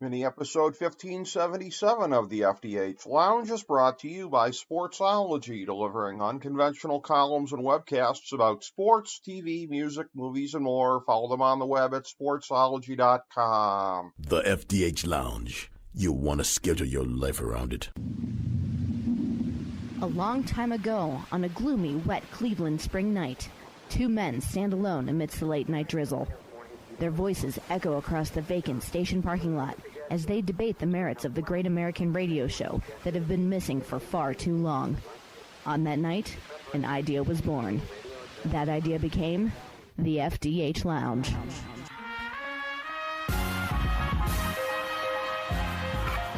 Mini episode 1577 of the FDH Lounge is brought to you by Sportsology, delivering unconventional columns and webcasts about sports, TV, music, movies, and more. Follow them on the web at sportsology.com. The FDH Lounge. You'll want to schedule your life around it. A long time ago, on a gloomy, wet Cleveland spring night, two men stand alone amidst the late-night drizzle. Their voices echo across the vacant station parking lot as they debate the merits of the great American radio show that have been missing for far too long. On that night, an idea was born. That idea became the FDH Lounge.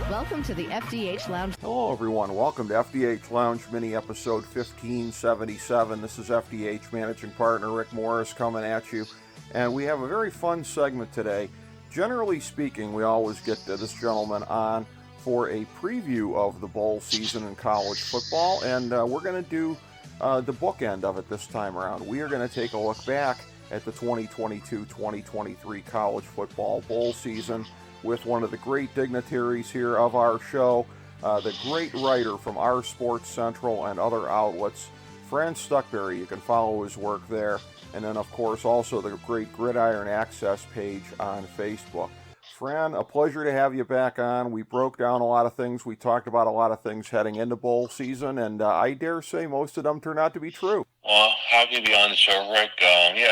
Welcome to the FDH Lounge. Hello, everyone. Welcome to FDH Lounge mini episode 1577. This is FDH managing partner Rick Morris coming at you. And we have a very fun segment today. Generally speaking, we always get this gentleman on for a preview of the bowl season in college football, and we're going to do the bookend of it this time around. We are going to take a look back at the 2022-2023 college football bowl season with one of the great dignitaries here of our show, the great writer from OurSportsCentral and other outlets, Fran Stuchbury. You can follow his work there. And then, of course, also the great Gridiron Access page on Facebook. Fran, a pleasure to have you back on. We broke down a lot of things. We talked about a lot of things heading into bowl season, and I dare say most of them turned out to be true. Well, happy to be on the show, Rick. It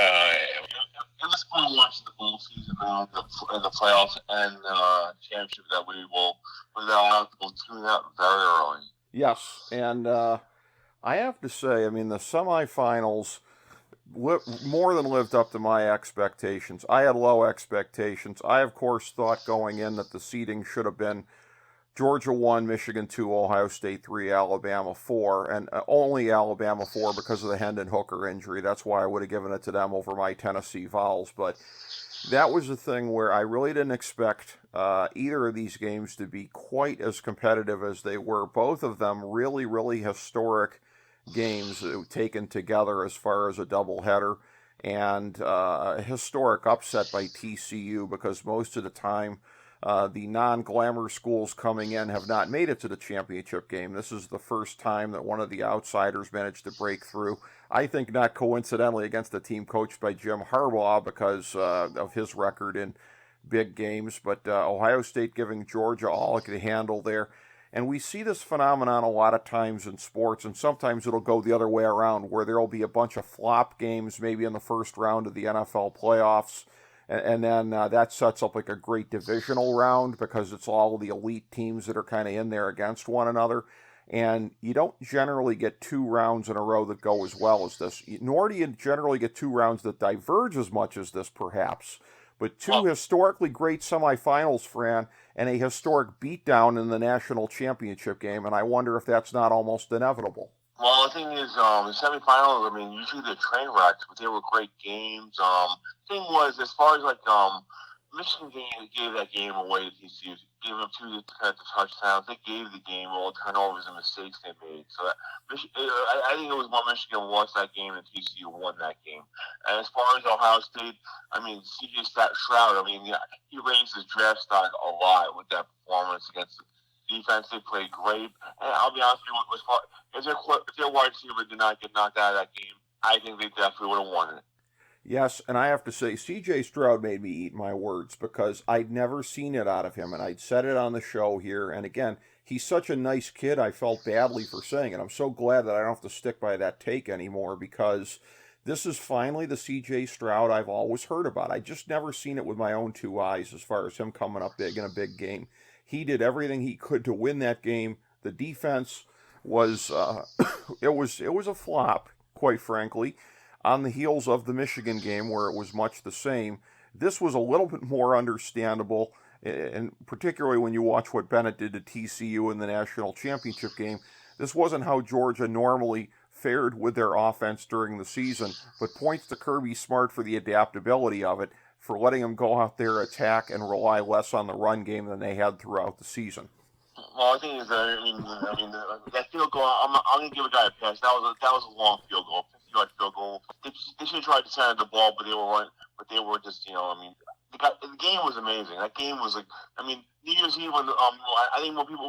was fun watching the bowl season and the playoffs and championship that we will tune out very early. Yes, and I have to say, the semifinals more than lived up to my expectations. I had low expectations. I, of course, thought going in that the seeding should have been Georgia 1, Michigan 2, Ohio State 3, Alabama 4, and only Alabama 4 because of the Hendon Hooker injury. That's why I would have given it to them over my Tennessee Vols. But that was the thing where I really didn't expect either of these games to be quite as competitive as they were. Both of them really, really historic games taken together as far as a doubleheader, and a historic upset by TCU because most of the time the non-glamour schools coming in have not made it to the championship game. This is the first time that one of the outsiders managed to break through. I think not coincidentally against a team coached by Jim Harbaugh because of his record in big games, but Ohio State giving Georgia all it could handle there. And we see this phenomenon a lot of times in sports, and sometimes it'll go the other way around, where there'll be a bunch of flop games maybe in the first round of the NFL playoffs, and then that sets up like a great divisional round because it's all the elite teams that are kind of in there against one another. And you don't generally get two rounds in a row that go as well as this, nor do you generally get two rounds that diverge as much as this, perhaps. But two historically great semifinals, Fran, and a historic beatdown in the national championship game, and I wonder if that's not almost inevitable. Well, the thing is, the semifinals, usually they're train wrecks, but they were great games. The thing was, as far as, Michigan gave that game away to TCU, gave them two defensive touchdowns. They gave the game all turnovers and mistakes they made. So I think it was more Michigan lost that game than TCU won that game. And as far as Ohio State, C.J. Stroud, he raised his draft stock a lot with that performance against the defense. They played great. And I'll be honest with you, if their wide receiver did not get knocked out of that game, I think they definitely would have won it. Yes, and I have to say, C.J. Stroud made me eat my words because I'd never seen it out of him, and I'd said it on the show here, and again, he's such a nice kid, I felt badly for saying it. I'm so glad that I don't have to stick by that take anymore because this is finally the C.J. Stroud I've always heard about. I just never seen it with my own two eyes as far as him coming up big in a big game. He did everything he could to win that game. The defense was, it was a flop, quite frankly. On the heels of the Michigan game where it was much the same, this was a little bit more understandable, and particularly when you watch what Bennett did to TCU in the national championship game. This wasn't how Georgia normally fared with their offense during the season, but points to Kirby Smart for the adaptability of it, for letting them go out there, attack, and rely less on the run game than they had throughout the season. Well, I think that field goal. I'm going to give a guy a pass. That was a long field goal. 50-yard field goal. They should have tried to center the ball, but they were just the game was amazing. That game was like, I mean, New Year's Eve when I think more people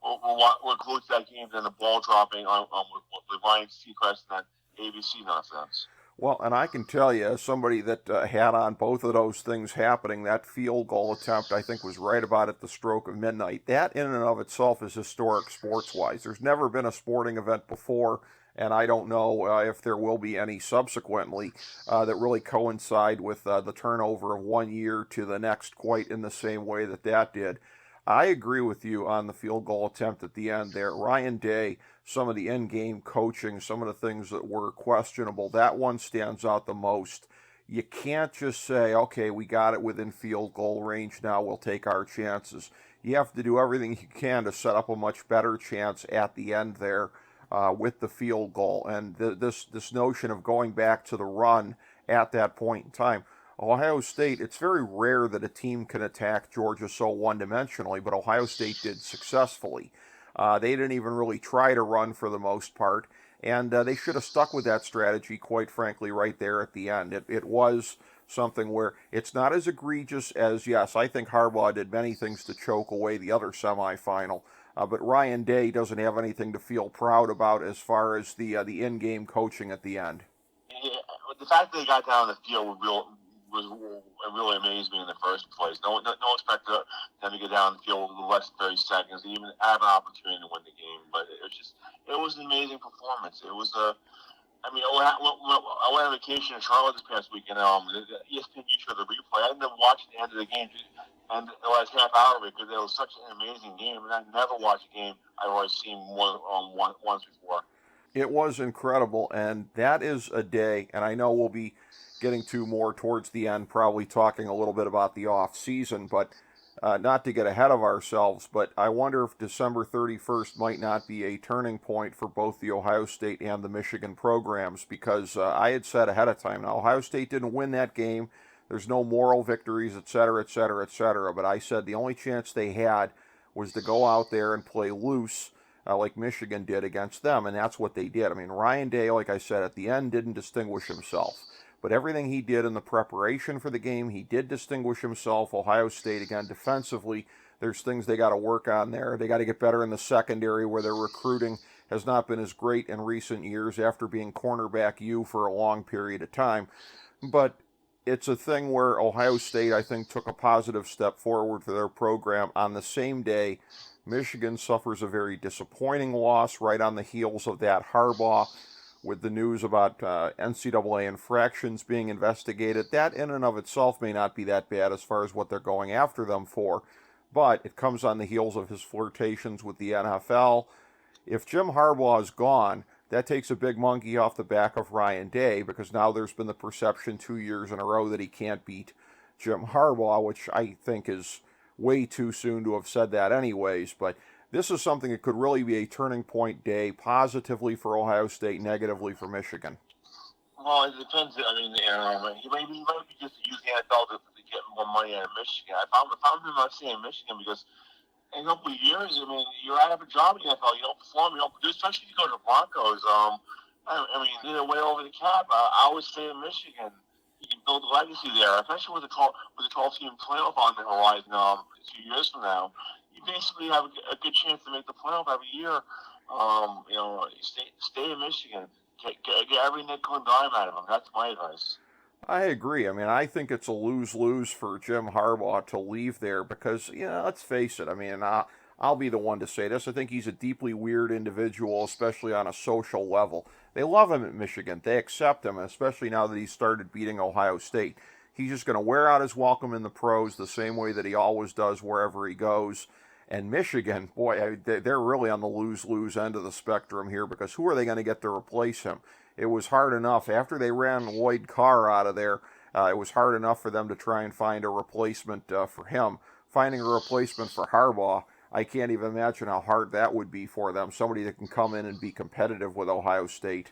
were glued to that game than the ball dropping on with Ryan Seacrest and that ABC nonsense. Well, and I can tell you, as somebody that had on both of those things happening, that field goal attempt, I think, was right about at the stroke of midnight. That, in and of itself, is historic sports-wise. There's never been a sporting event before, and I don't know if there will be any subsequently that really coincide with the turnover of 1 year to the next quite in the same way that that did. I agree with you on the field goal attempt at the end there. Ryan Day, some of the in-game coaching, some of the things that were questionable, that one stands out the most. You can't just say, okay, we got it within field goal range, now we'll take our chances. You have to do everything you can to set up a much better chance at the end there with the field goal. And this notion of going back to the run at that point in time. Ohio State, it's very rare that a team can attack Georgia so one-dimensionally, but Ohio State did successfully. They didn't even really try to run for the most part, and they should have stuck with that strategy, quite frankly, right there at the end. It was something where it's not as egregious as, yes, I think Harbaugh did many things to choke away the other semifinal, but Ryan Day doesn't have anything to feel proud about as far as the in-game coaching at the end. Yeah, the fact that they got down the field really amazed me in the first place. No expected them to get down the field in less than 30 seconds, even have an opportunity to win the game. But it was an amazing performance. It was I mean, I went on vacation in Charlotte this past weekend. ESPN showed the replay. I ended up watching the end of the game and the last half hour of it because it was such an amazing game. And I never watched a game I've already seen once before. It was incredible, and that is a day, and I know we'll be getting to more towards the end, probably talking a little bit about the off season, but not to get ahead of ourselves, but I wonder if December 31st might not be a turning point for both the Ohio State and the Michigan programs, because I had said ahead of time, now Ohio State didn't win that game, there's no moral victories, etc., etc., etc., but I said the only chance they had was to go out there and play loose like Michigan did against them, and that's what they did. I mean, Ryan Day, like I said, at the end didn't distinguish himself. But everything he did in the preparation for the game, he did distinguish himself. Ohio State, again, defensively, there's things they got to work on there. They got to get better in the secondary where their recruiting has not been as great in recent years after being cornerback U for a long period of time. But it's a thing where Ohio State, I think, took a positive step forward for their program. On the same day, Michigan suffers a very disappointing loss right on the heels of that. Harbaugh, with the news about NCAA infractions being investigated, that in and of itself may not be that bad as far as what they're going after them for, but it comes on the heels of his flirtations with the NFL. If Jim Harbaugh is gone, that takes a big monkey off the back of Ryan Day, because now there's been the perception 2 years in a row that he can't beat Jim Harbaugh, which I think is way too soon to have said that anyways, but this is something that could really be a turning point day, positively for Ohio State, negatively for Michigan. Well, it depends. I mean, he might be just using the NFL to get more money out of Michigan. I found him not saying Michigan because in a couple of years, I mean, you're out of a job in the NFL. You don't perform, you don't produce, especially if you go to the Broncos. I mean, they're way over the cap. I always say in Michigan, you can build a legacy there, especially with the 12-team playoff on the horizon 2 years from now. You basically have a good chance to make the playoff every year. Stay in Michigan. Get every nickel and dime out of them. That's my advice. I agree. I mean, I think it's a lose-lose for Jim Harbaugh to leave there because, let's face it. I mean, I'll be the one to say this. I think he's a deeply weird individual, especially on a social level. They love him at Michigan. They accept him, especially now that he's started beating Ohio State. He's just going to wear out his welcome in the pros the same way that he always does wherever he goes. And Michigan, boy, they're really on the lose-lose end of the spectrum here because who are they going to get to replace him? It was hard enough. After they ran Lloyd Carr out of there, it was hard enough for them to try and find a replacement for him. Finding a replacement for Harbaugh, I can't even imagine how hard that would be for them. Somebody that can come in and be competitive with Ohio State,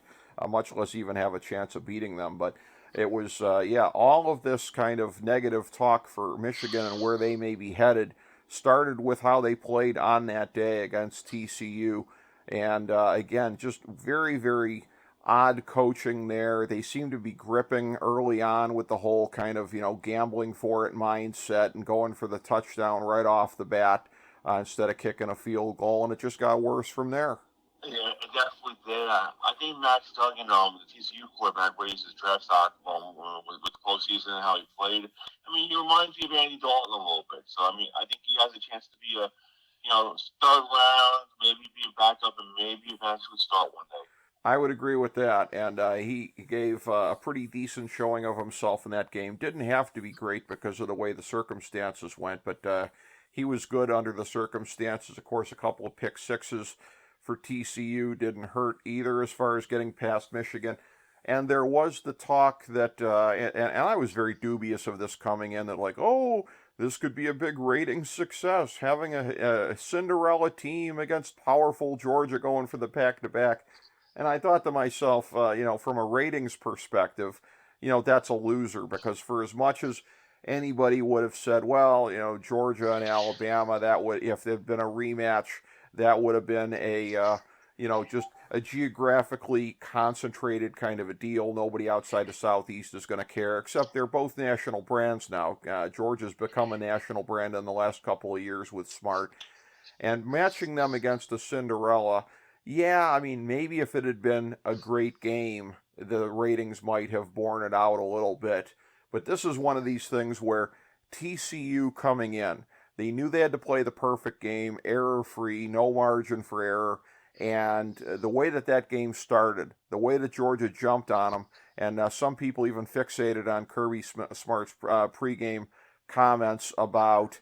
much less even have a chance of beating them. But it was, all of this kind of negative talk for Michigan and where they may be headed started with how they played on that day against TCU. And again, just very, very odd coaching there. They seem to be gripping early on with the whole kind of, gambling for it mindset and going for the touchdown right off the bat instead of kicking a field goal, and it just got worse from there. Yeah, it definitely did. I think Max Duggan, the TCU quarterback, raised his draft stock with the postseason and how he played. I mean, he reminds me of Andy Dalton a little bit. So, I mean, I think he has a chance to be a third round, maybe be a backup, and maybe eventually start one day. I would agree with that, and he gave a pretty decent showing of himself in that game. Didn't have to be great because of the way the circumstances went, but he was good under the circumstances. Of course, a couple of pick sixes for TCU didn't hurt either as far as getting past Michigan. And there was the talk that, and I was very dubious of this coming in, that this could be a big ratings success, having a Cinderella team against powerful Georgia going for the back-to-back. And I thought to myself, from a ratings perspective, that's a loser, because for as much as anybody would have said, well, Georgia and Alabama, that would, if there'd been a rematch, that would have been just a geographically concentrated kind of a deal. Nobody outside the Southeast is going to care, except they're both national brands now. Georgia's become a national brand in the last couple of years with Smart. And matching them against a Cinderella, yeah, I mean, maybe if it had been a great game, the ratings might have borne it out a little bit. But this is one of these things where TCU coming in, they knew they had to play the perfect game, error-free, no margin for error. And the way that game started, the way that Georgia jumped on them, and some people even fixated on Kirby Smart's pregame comments about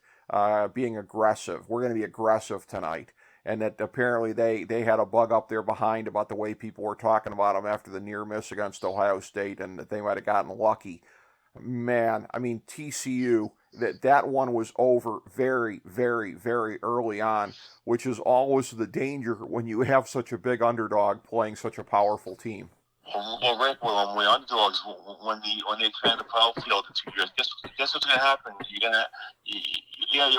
being aggressive. We're going to be aggressive tonight. And that apparently they had a bug up there behind about the way people were talking about them after the near miss against Ohio State, and that they might have gotten lucky. Man, I mean, TCU, that one was over very, very, very early on, which is always the danger when you have such a big underdog playing such a powerful team. Well, Rick, when we're underdogs, when they expand the playoff field in 2 years, guess what's going to happen? You'll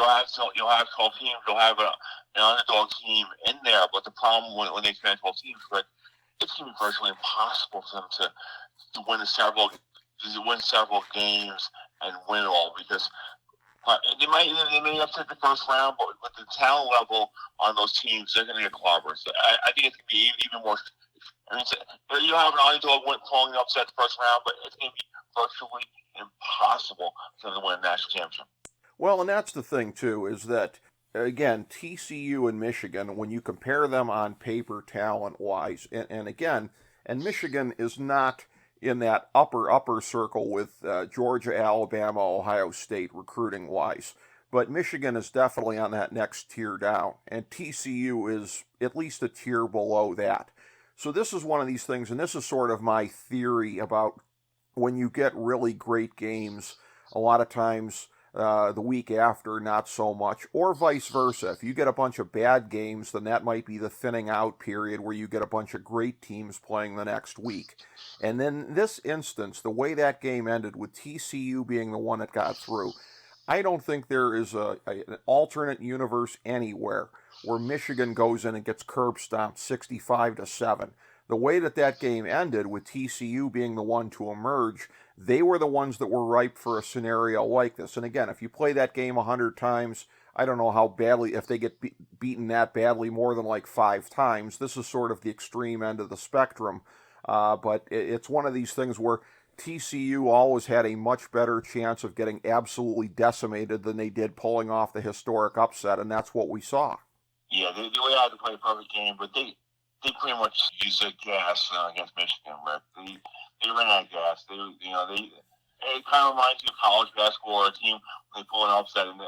have 12 teams. You'll have an underdog team in there. But the problem when they expand 12 teams, Rick, it's going to be virtually impossible for them to win several games and win it all, because they may upset the first round, but the talent level on those teams, they're going to get clobbered. So I think it's going to be even more. I mean, you have an underdog pulling upset the first round, but it's going to be virtually impossible for them to win a national championship. Well, and that's the thing, too, is that, again, TCU and Michigan, when you compare them on paper talent-wise, and Michigan is not in that upper circle with Georgia, Alabama, Ohio State recruiting-wise. But Michigan is definitely on that next tier down, and TCU is at least a tier below that. So this is one of these things, and this is sort of my theory about when you get really great games, a lot of times the week after, not so much, or vice versa. If you get a bunch of bad games, then that might be the thinning out period where you get a bunch of great teams playing the next week. And then in this instance, the way that game ended with TCU being the one that got through, I don't think there is an alternate universe anywhere where Michigan goes in and gets curb stomped 65-7. The way that game ended, with TCU being the one to emerge, they were the ones that were ripe for a scenario like this. And again, if you play that game 100 times, I don't know how badly, if they get beaten that badly more than like 5 times. This is sort of the extreme end of the spectrum. But it's one of these things where TCU always had a much better chance of getting absolutely decimated than they did pulling off the historic upset, and that's what we saw. Yeah, they were out to play a perfect game, but they pretty much used their gas against Michigan. Right? They ran out of gas. It kind of reminds you of college basketball, or a team they pull an upset in the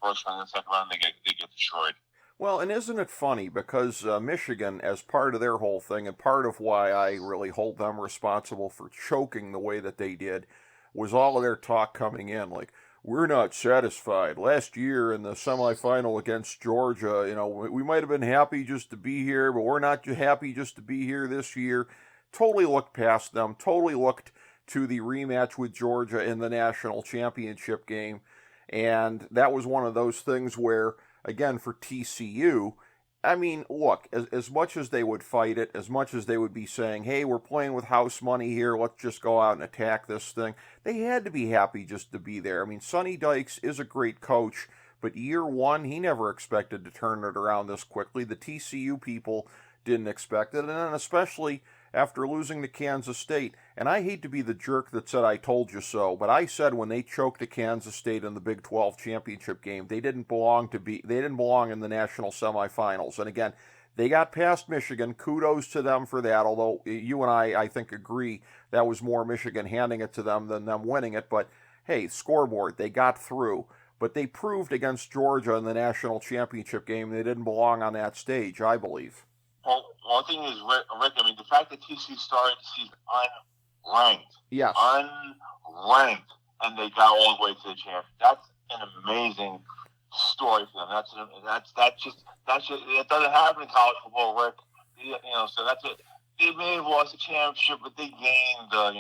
first round and the second round they get destroyed. Well, and isn't it funny, because Michigan, as part of their whole thing, and part of why I really hold them responsible for choking the way that they did, was all of their talk coming in, like, we're not satisfied. Last year in the semifinal against Georgia, we might have been happy just to be here, but we're not happy just to be here this year. Totally looked past them, totally looked to the rematch with Georgia in the national championship game, and that was one of those things where, again, for TCU, I mean, look, as much as they would fight it, as much as they would be saying, hey, we're playing with house money here, let's just go out and attack this thing, they had to be happy just to be there. I mean, Sonny Dykes is a great coach, but year one, he never expected to turn it around this quickly. The TCU people didn't expect it, and then especially after losing to Kansas State. And I hate to be the jerk that said I told you so, but I said when they choked to Kansas State in the Big 12 championship game, they didn't belong in the national semifinals. And again, they got past Michigan. Kudos to them for that, although you and I think, agree that was more Michigan handing it to them than them winning it. But hey, scoreboard, they got through. But they proved against Georgia in the national championship game they didn't belong on that stage, I believe. Well, one thing is, Rick, I mean, the fact that TCU started the season unranked. Yes. Unranked, and they got all the way to the championship. That's an amazing story for them. That doesn't happen in college football, Rick. So that's it. They may have lost the championship, but they gained, a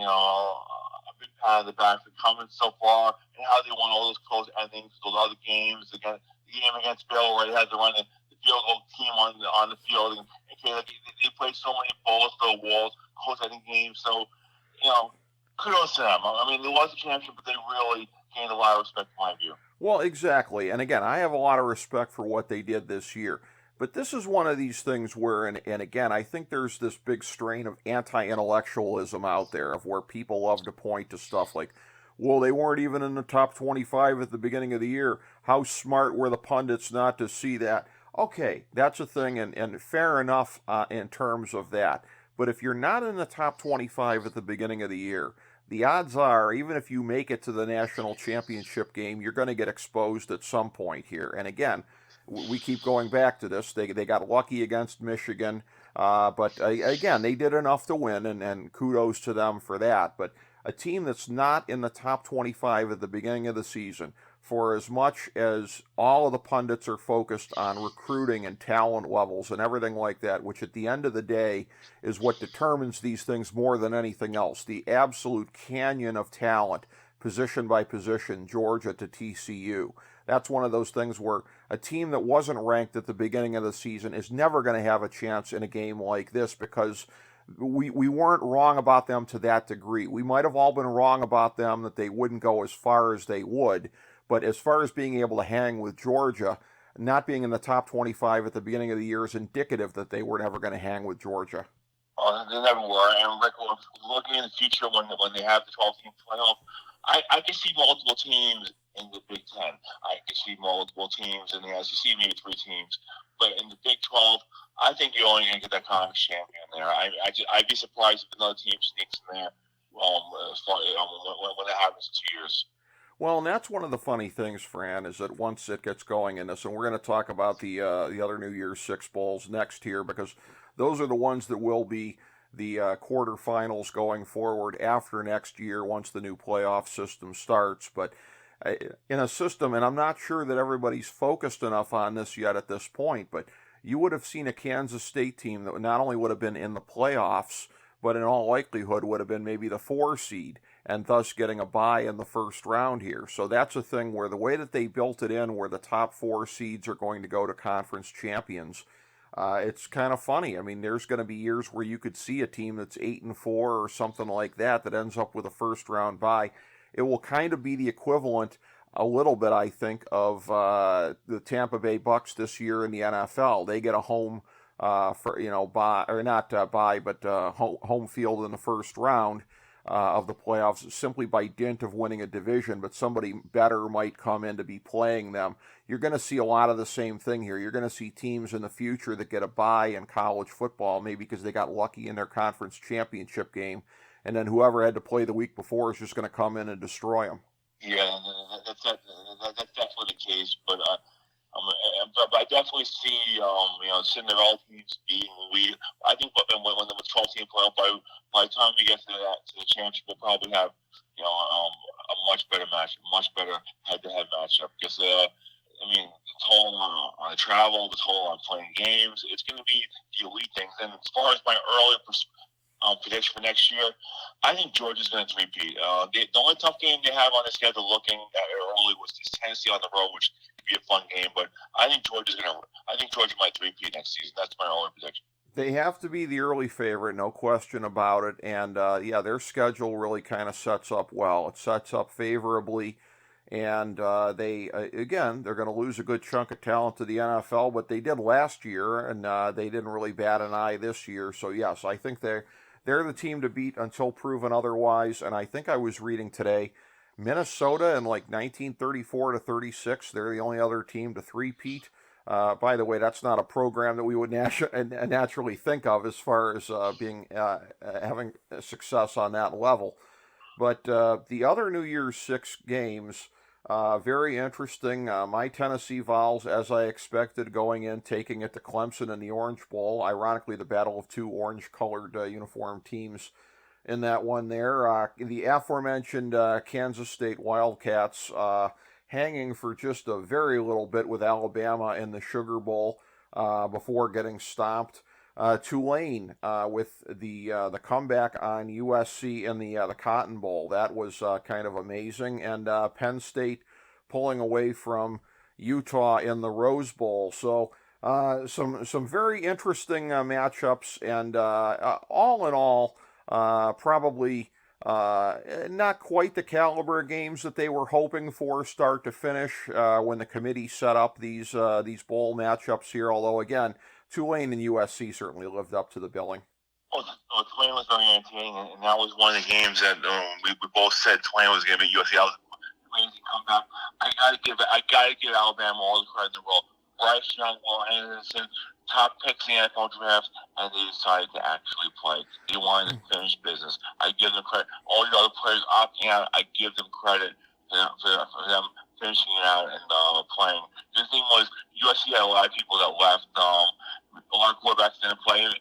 big pat on the back for coming so far and how they won all those close endings, those other games. The game against Baylor where they had to run the field goal team on the field, and they played so many balls to the walls, close ending games. So, kudos to them. I mean, they lost the championship, but they really gained a lot of respect, in my view. Well, exactly. And again, I have a lot of respect for what they did this year. But this is one of these things where, and again, I think there's this big strain of anti-intellectualism out there of where people love to point to stuff like, well, they weren't even in the top 25 at the beginning of the year. How smart were the pundits not to see that? Okay, that's a thing, and fair enough in terms of that. But if you're not in the top 25 at the beginning of the year, the odds are, even if you make it to the national championship game, you're going to get exposed at some point here. And again, we keep going back to this. They got lucky against Michigan, but again, they did enough to win, and kudos to them for that. But a team that's not in the top 25 at the beginning of the season, for as much as all of the pundits are focused on recruiting and talent levels and everything like that, which at the end of the day is what determines these things more than anything else, the absolute canyon of talent, position by position, Georgia to TCU. That's one of those things where a team that wasn't ranked at the beginning of the season is never going to have a chance in a game like this because we weren't wrong about them to that degree. We might have all been wrong about them that they wouldn't go as far as they would, but as far as being able to hang with Georgia, not being in the top 25 at the beginning of the year is indicative that they were never going to hang with Georgia. Oh, they never were. And Rick, looking in the future when they have the 12-team playoff, I can see multiple teams in the Big Ten. I can see multiple teams in the SEC, maybe 3 teams. But in the Big 12, I think you're only going to get that conference champion there. I'd be surprised if another team sneaks in there when that happens in 2 years. Well, and that's one of the funny things, Fran, is that once it gets going in this, and we're going to talk about the other New Year's Six Bowls next here, because those are the ones that will be the quarterfinals going forward after next year once the new playoff system starts. But in a system, and I'm not sure that everybody's focused enough on this yet at this point, but you would have seen a Kansas State team that not only would have been in the playoffs, but in all likelihood would have been maybe the 4 seed, and thus getting a bye in the first round here. So that's a thing where the way that they built it in, where the top 4 seeds are going to go to conference champions, it's kind of funny. I mean, there's going to be years where you could see a team that's 8-4 or something like that ends up with a first round bye. It will kind of be the equivalent a little bit, I think, of the Tampa Bay Bucks this year in the NFL. They get a home bye, or not bye, but home field in the first round of the playoffs simply by dint of winning a division, but somebody better might come in to be playing them. You're going to see a lot of the same thing here. You're going to see teams in the future that get a bye in college football, maybe because they got lucky in their conference championship game, and then whoever had to play the week before is just going to come in and destroy them. Yeah, that's definitely the case, but I definitely see Cinderella teams being the lead. I think when the 12-team playoff, by the time we get to the championship, we'll probably have a much better match, much better head-to-head matchup. Because the toll on the travel, the toll on playing games, it's going to be the elite things. And as far as my earlier prediction for next year, I think Georgia's going to repeat. The only tough game they have on the schedule looking at early was this Tennessee on the road, which could be a fun game. But I think Georgia's going think Georgia might three-peat next season. That's my only prediction. They have to be the early favorite, no question about it. And their schedule really kind of sets up well. It sets up favorably. And they're going to lose a good chunk of talent to the NFL, but they did last year, and they didn't really bat an eye this year. So yes, I think they're the team to beat until proven otherwise. And I think I was reading today, Minnesota in like 1934 to 36, they're the only other team to three-peat. By the way, that's not a program that we would naturally think of as far as having success on that level. But the other New Year's Six games, very interesting. My Tennessee Vols, as I expected, going in, taking it to Clemson in the Orange Bowl. Ironically, the battle of two orange-colored uniform teams in that one there. The aforementioned Kansas State Wildcats hanging for just a very little bit with Alabama in the Sugar Bowl before getting stomped. Tulane with the comeback on USC in the Cotton Bowl. That was kind of amazing. And Penn State pulling away from Utah in the Rose Bowl. So some very interesting matchups. And all in all, probably not quite the caliber of games that they were hoping for start to finish when the committee set up these bowl matchups here. Although, again, Tulane and USC certainly lived up to the billing. Tulane was very entertaining, and that was one of the games that we both said Tulane was going to beat USC. That was a crazy comeback. I gotta give Alabama all the credit in the world. Bryce Young, Will Anderson, top picks in the NFL draft, and they decided to actually play. They wanted to finish business. I give them credit. All the other players opting out, I give them credit for them finishing it out and playing. The thing was, USC had a lot of people that left. A lot of quarterbacks didn't play. And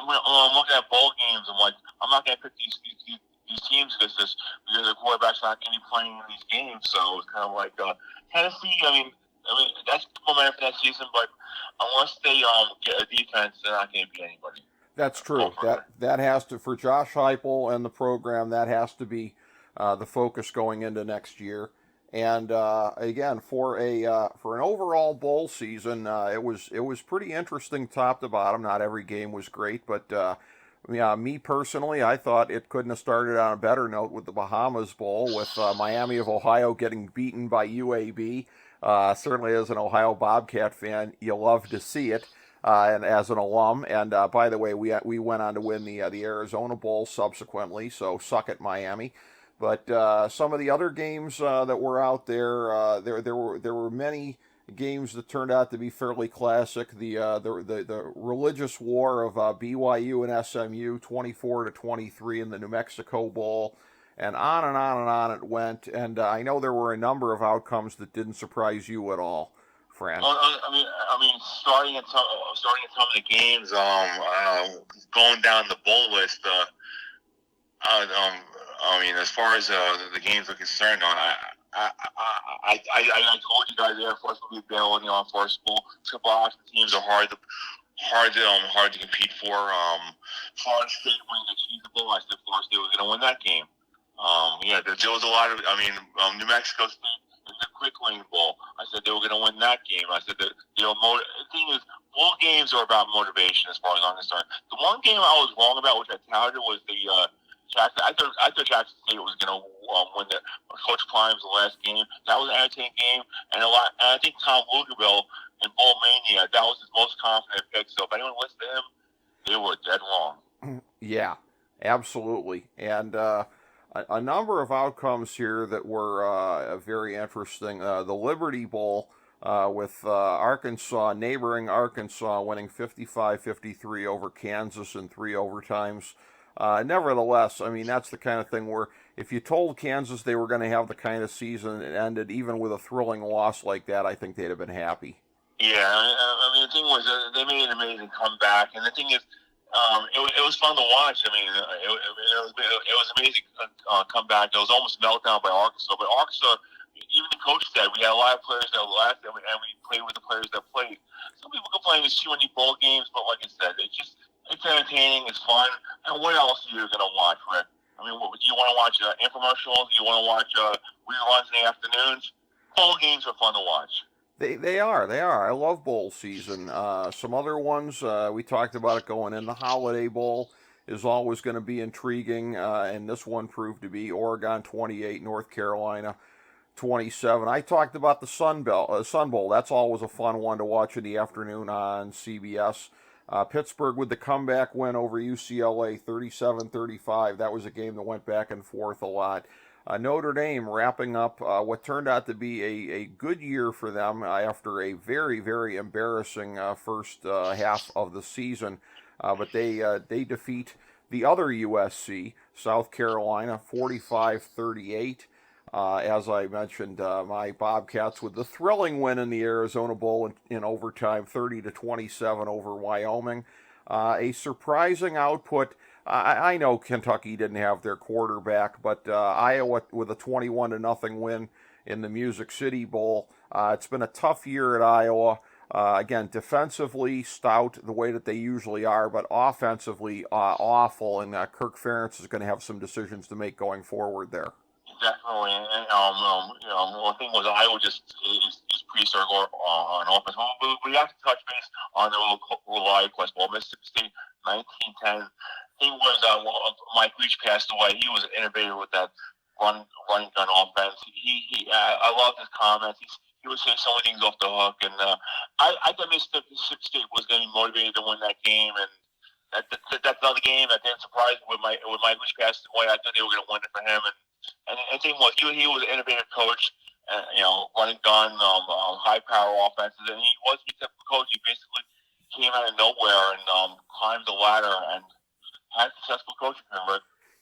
when I'm looking at bowl games, I'm like, I'm not going to pick these teams because the quarterback's not going to be playing in these games. So it's kind of like Tennessee. I mean, that's momentum for that season, but unless they get a defense, they're not going to beat anybody. That's true. That has to, for Josh Heupel and the program, that has to be the focus going into next year. And again, for an overall bowl season, it was pretty interesting top to bottom. Not every game was great, but me personally, I thought it couldn't have started on a better note with the Bahamas Bowl, with Miami of Ohio getting beaten by UAB. Certainly, as an Ohio Bobcat fan, you love to see it. And as an alum, and by the way, we went on to win the Arizona Bowl subsequently. So suck it, Miami. But some of the other games that were out there, there were many games that turned out to be fairly classic. The religious war of BYU and SMU, 24-23 in the New Mexico Bowl, and on and on and on it went. And I know there were a number of outcomes that didn't surprise you at all, Fran. I mean, starting at some of the games, going down the bowl list. I mean, as far as the games are concerned, I told you guys the Air Force will be bailing on for school. Triple option teams are hard to compete for. Florida State winning the Cheese Bowl, I said Florida State was going to win that game. There was a lot of. New Mexico State in the Quick Lane Bowl, I said they were going to win that game. I said that the thing is, bowl games are about motivation as far as I'm concerned. The one game I was wrong about, which I touted, was the Jackson. I thought Jackson State was going to win the Coach Prime's last game. That was an entertaining game, and I think Tom Lugerbill in Bowl Mania, that was his most confident pick. So if anyone listened to him, they were dead wrong. Yeah, absolutely, and a number of outcomes here that were very interesting. The Liberty Bowl with Arkansas, neighboring Arkansas, winning 55-53 over Kansas in 3 overtimes. Nevertheless, I mean, that's the kind of thing where if you told Kansas they were going to have the kind of season it ended, even with a thrilling loss like that, I think they'd have been happy. Yeah, I mean, the thing was, they made an amazing comeback, and the thing is, it was fun to watch. I mean, it was amazing comeback. It was almost meltdown by Arkansas, but Arkansas, even the coach said, we had a lot of players that left, and we played with the players that played. Some people complain there's too many bowl games, but like I said, it's entertaining, it's fun. And what else are you going to watch, Rick? I mean, do you want to watch infomercials? Do you want to watch reruns in the afternoons? Bowl games are fun to watch. They are. I love bowl season. Some other ones we talked about it going in. The Holiday Bowl is always going to be intriguing, and this one proved to be Oregon 28, North Carolina 27. I talked about the Sun Bowl. That's always a fun one to watch in the afternoon on CBS. Pittsburgh with the comeback win over UCLA 37-35. That was a game that went back and forth a lot. Notre Dame wrapping up what turned out to be a good year for them after a very, very embarrassing first half of the season. But they defeat the other USC, South Carolina, 45-38. As I mentioned, my Bobcats with the thrilling win in the Arizona Bowl in overtime, 30-27 over Wyoming. A surprising output. I know Kentucky didn't have their quarterback, but Iowa with a 21-0 win in the Music City Bowl. It's been a tough year at Iowa. Again, defensively stout the way that they usually are, but offensively awful. And Kirk Ferentz is going to have some decisions to make going forward there. Definitely, and one thing was Iowa just is pretty circular on offense. We have to touch base on the little live quest. Well, Mississippi State, 1910. He was Mike Leach passed away. He was an innovator with that run gun offense. I love his comments. He would say so many things off the hook, and I thought Mississippi State was going to be motivated to win that game, and that's another game that didn't surprise me with Mike Leach passed away. I thought they were going to win it for him, and the thing was, he was an innovative coach, running gun, high power offenses, and he's a typical coach. He basically came out of nowhere and climbed the ladder and had successful coaching career.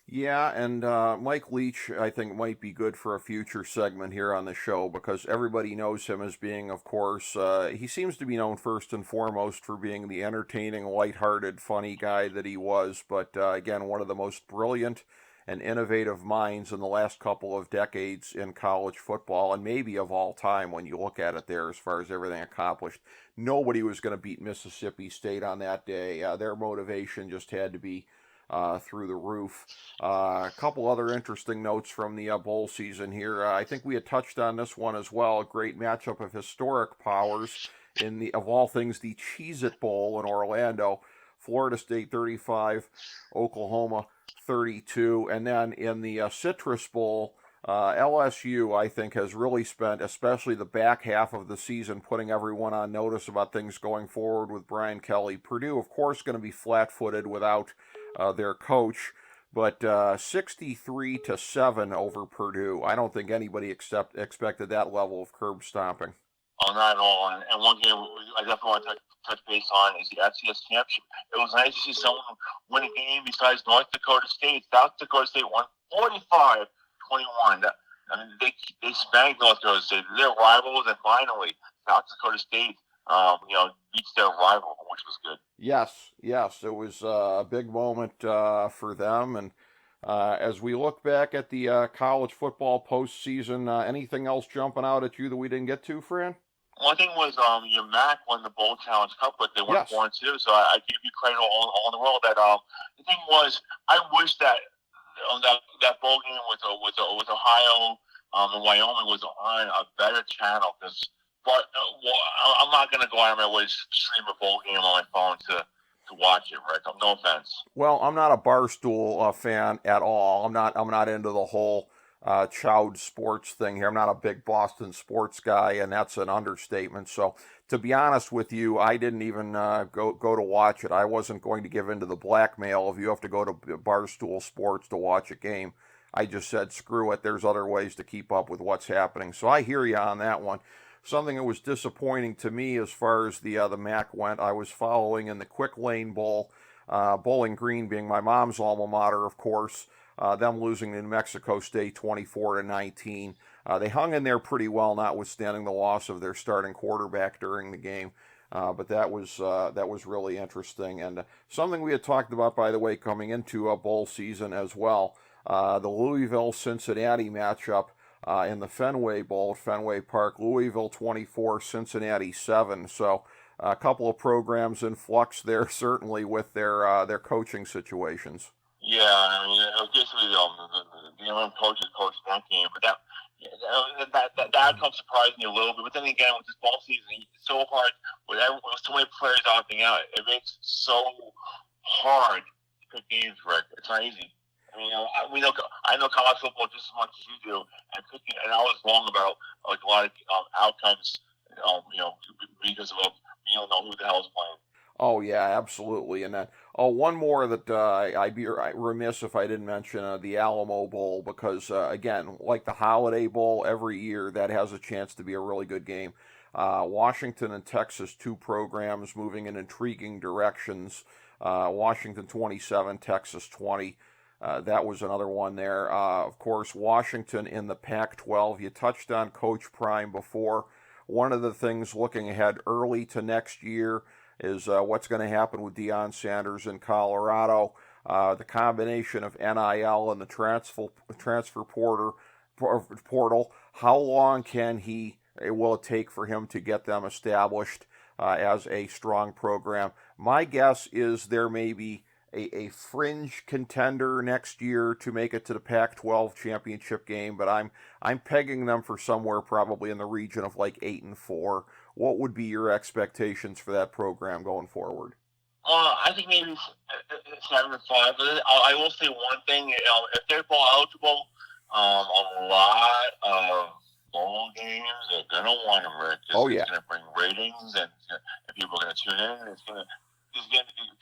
Yeah, and Mike Leach, I think, might be good for a future segment here on the show because everybody knows him as being, of course, he seems to be known first and foremost for being the entertaining, lighthearted, funny guy that he was, but again, one of the most brilliant and innovative minds in the last couple of decades in college football, and maybe of all time when you look at it there as far as everything accomplished. Nobody was going to beat Mississippi State on that day. Their motivation just had to be through the roof. A couple other interesting notes from the bowl season here. I think we had touched on this one as well. A great matchup of historic powers in the, of all things, the Cheez-It Bowl in Orlando. Florida State 35, Oklahoma 32, and then in the Citrus Bowl, LSU, I think, has really spent, especially the back half of the season, putting everyone on notice about things going forward with Brian Kelly. Purdue, of course, going to be flat-footed without their coach, but 63-7 over Purdue. I don't think anybody expected that level of curb stomping. Oh, not at all. And one game I definitely want to touch base on is the FCS championship. It was nice to see someone win a game besides North Dakota State. South Dakota State won 45-21. I mean, they spanked North Dakota State. They're rivals, and finally, South Dakota State, beats their rival, which was good. Yes, it was a big moment for them. And as we look back at the college football postseason, anything else jumping out at you that we didn't get to, Fran? One thing was your MAC won the Bowl Challenge Cup, but they went 4-2. So I give you credit all in the world. That the thing was, I wish that that bowl game with Ohio and Wyoming was on a better channel But I'm not going to go out of my way to stream a bowl game on my phone to watch it, right? No offense. Well, I'm not a Barstool fan at all. I'm not into the whole chowd sports thing here. I'm not a big Boston sports guy, and that's an understatement. So, to be honest with you, I didn't even go to watch it. I wasn't going to give in to the blackmail if you have to go to Barstool Sports to watch a game. I just said, screw it. There's other ways to keep up with what's happening. So I hear you on that one. Something that was disappointing to me as far as the MAC went, I was following in the Quick Lane Bowl, Bowling Green being my mom's alma mater, of course, them losing to New Mexico State 24-19. They hung in there pretty well, notwithstanding the loss of their starting quarterback during the game. But that was really interesting, and something we had talked about, by the way, coming into a bowl season as well. The Louisville-Cincinnati matchup. In the Fenway Bowl at Fenway Park, Louisville 24, Cincinnati 7. So a couple of programs in flux there, certainly with their coaching situations. Yeah, I mean, it was basically the coaches coached that game, but that That outcome surprised me a little bit. But then again, with this ball season, it's so hard with so many players opting out. It makes it so hard to pick games, Rick. It's not easy. I mean, I know college football just as much as you do, and I was wrong about like a lot of outcomes. Because of you don't know who the hell is playing. Oh yeah, absolutely. And then one more that I'd be remiss if I didn't mention the Alamo Bowl because again, like the Holiday Bowl, every year that has a chance to be a really good game. Washington and Texas, two programs moving in intriguing directions. Washington 27, Texas 20. That was another one there. Of course, Washington in the Pac-12. You touched on Coach Prime before. One of the things looking ahead early to next year is what's going to happen with Deion Sanders in Colorado. The combination of NIL and the transfer portal. How long will it take for him to get them established as a strong program? My guess is there may be a fringe contender next year to make it to the Pac-12 championship game, but I'm pegging them for somewhere probably in the region of like 8-4. What would be your expectations for that program going forward? I think maybe 7-5. But I will say one thing: if they're ball eligible, a lot of bowl games they're gonna want them, Rick. It's gonna bring ratings, and people are gonna tune in. And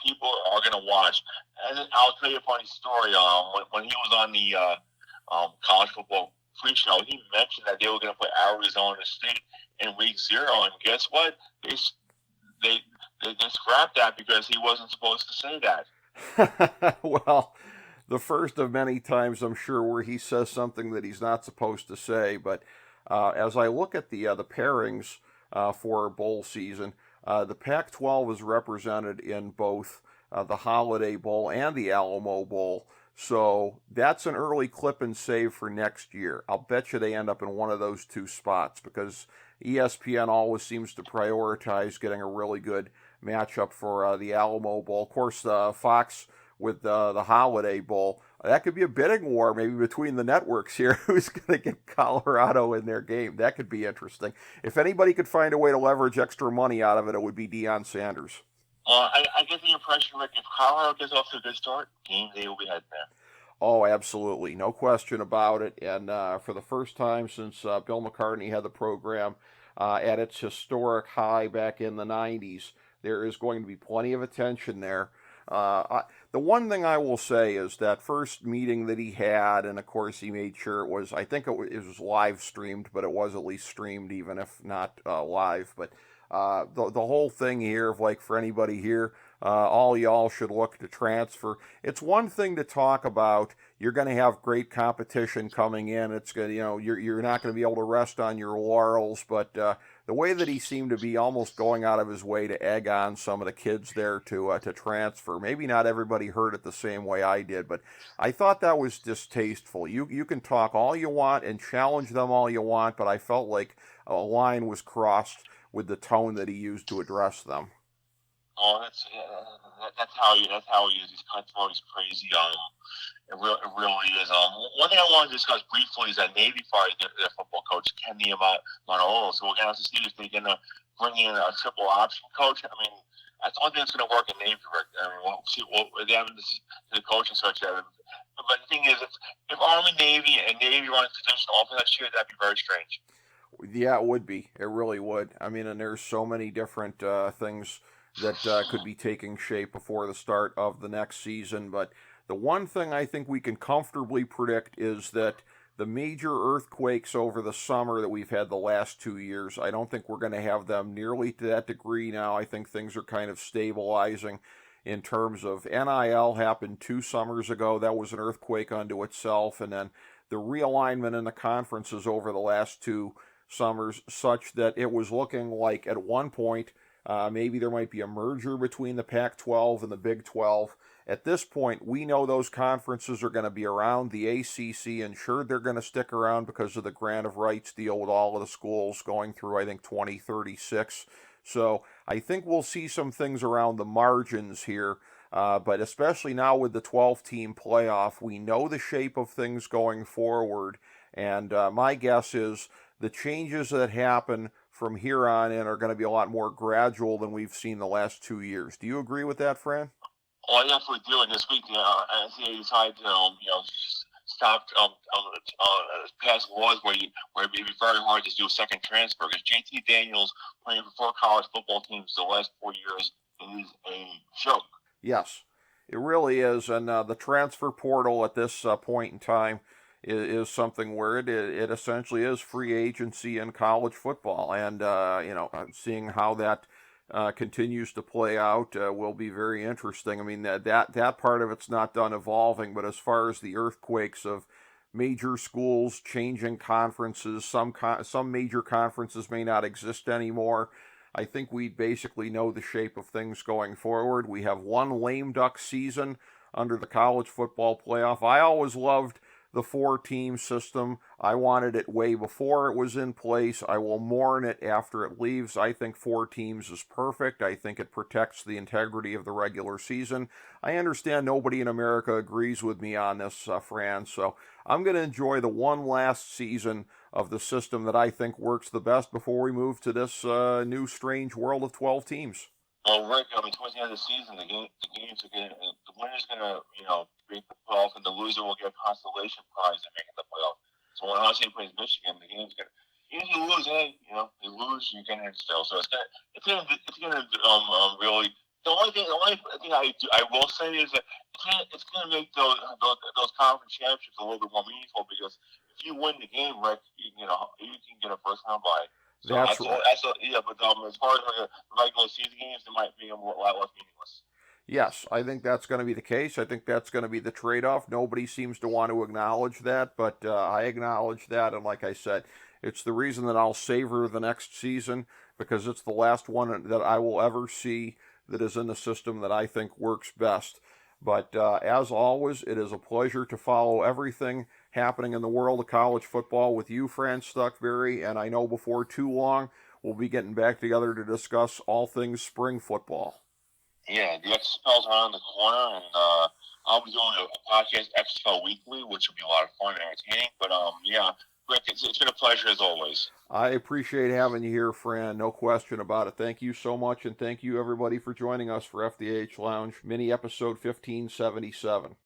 people are gonna watch. And I'll tell you a funny story. When he was on the college football pre-show, he mentioned that they were gonna put Arizona State in week 0, and guess what? They scrapped that because he wasn't supposed to say that. Well, the first of many times, I'm sure, where he says something that he's not supposed to say. But as I look at the pairings for bowl season, the Pac-12 is represented in both the Holiday Bowl and the Alamo Bowl. So that's an early clip and save for next year. I'll bet you they end up in one of those two spots because ESPN always seems to prioritize getting a really good matchup for the Alamo Bowl. Of course, Fox with the Holiday Bowl. That could be a bidding war maybe between the networks here. Who's going to get Colorado in their game? That could be interesting. If anybody could find a way to leverage extra money out of it, it would be Deion Sanders. I get the impression, Rick, if Colorado gets off to a good start, game day will be heading there. Oh, absolutely. No question about it. And for the first time since Bill McCartney had the program at its historic high back in the 90s, there is going to be plenty of attention there. The one thing I will say is that first meeting that he had, and of course he made sure it was, I think it was live streamed, but it was at least streamed even if not live. But the whole thing here of like for anybody here, all y'all should look to transfer. It's one thing to talk about. You're going to have great competition coming in. It's going to, you're not going to be able to rest on your laurels. But the way that he seemed to be almost going out of his way to egg on some of the kids there to transfer. Maybe not everybody heard it the same way I did, but I thought that was distasteful. You can talk all you want and challenge them all you want, but I felt like a line was crossed with the tone that he used to address them. Oh, that's how he is. He's cutthroat. He's crazy. It really is. One thing I want to discuss briefly is that Navy fired their football coach Ken Niumatalolo. So we're gonna have to see if they're gonna bring in a triple option coach. I mean, that's the only thing that's gonna work in Navy. I mean, we'll see what they have the coaching search. But the thing is, if Army, Navy, and Navy runs position all for next year, that'd be very strange. Yeah, it would be. It really would. I mean, and there's so many different things that could be taking shape before the start of the next season. But the one thing I think we can comfortably predict is that the major earthquakes over the summer that we've had the last 2 years, I don't think we're going to have them nearly to that degree now. I think things are kind of stabilizing in terms of NIL happened 2 summers ago. That was an earthquake unto itself. And then the realignment in the conferences over the last 2 summers such that it was looking like at one point maybe there might be a merger between the Pac-12 and the Big 12. At this point, we know those conferences are going to be around. The ACC ensured they're going to stick around because of the grant of rights deal with all of the schools going through, I think, 2036. So I think we'll see some things around the margins here. But especially now with the 12-team playoff, we know the shape of things going forward. And my guess is the changes that happen from here on in are going to be a lot more gradual than we've seen the last 2 years. Do you agree with that, Fran? Oh, I definitely do. And this week, NCAA decided to, stop pass laws where it'd be very hard to do a second transfer. Because JT Daniels playing for 4 college football teams the last 4 years is a joke. Yes, it really is. And the transfer portal at this point in time is something where it essentially is free agency in college football. And, seeing how that continues to play out will be very interesting. I mean, that part of it's not done evolving, but as far as the earthquakes of major schools changing conferences, some major conferences may not exist anymore. I think we basically know the shape of things going forward. We have one lame duck season under the college football playoff. I always loved the 4-team system. I wanted it way before it was in place. I will mourn it after it leaves. I think 4 teams is perfect. I think it protects the integrity of the regular season. I understand nobody in America agrees with me on this, Fran, so I'm going to enjoy the one last season of the system that I think works the best before we move to this new strange world of 12 teams. Well, Rick, towards the end of the season, the games are the winner's gonna, make the playoff, and the loser will get a consolation prize in making the playoff. So when Ohio State plays Michigan, the game's gonna, even if you lose, you lose, you get in still. So it's gonna really. The only thing I will say is that it's gonna make those conference championships a little bit more meaningful, because if you win the game, Rick, you can get a first round bye. So That's right. But as far as the regular season games, they might be a lot less meaningless. Yes, I think that's going to be the case. I think that's going to be the trade-off. Nobody seems to want to acknowledge that, but I acknowledge that, and like I said, it's the reason that I'll savor the next season, because it's the last one that I will ever see that is in the system that I think works best. But as always, it is a pleasure to follow everything happening in the world of college football with you, Fran Stuchbury, and I know before too long we'll be getting back together to discuss all things spring football. Yeah, the XFL's around the corner, and I'll be doing a podcast, XFL Weekly, which will be a lot of fun and entertaining. But Rick, it's been a pleasure as always. I appreciate having you here, Fran. No question about it. Thank you so much, and thank you everybody for joining us for FDH Lounge mini episode 1577.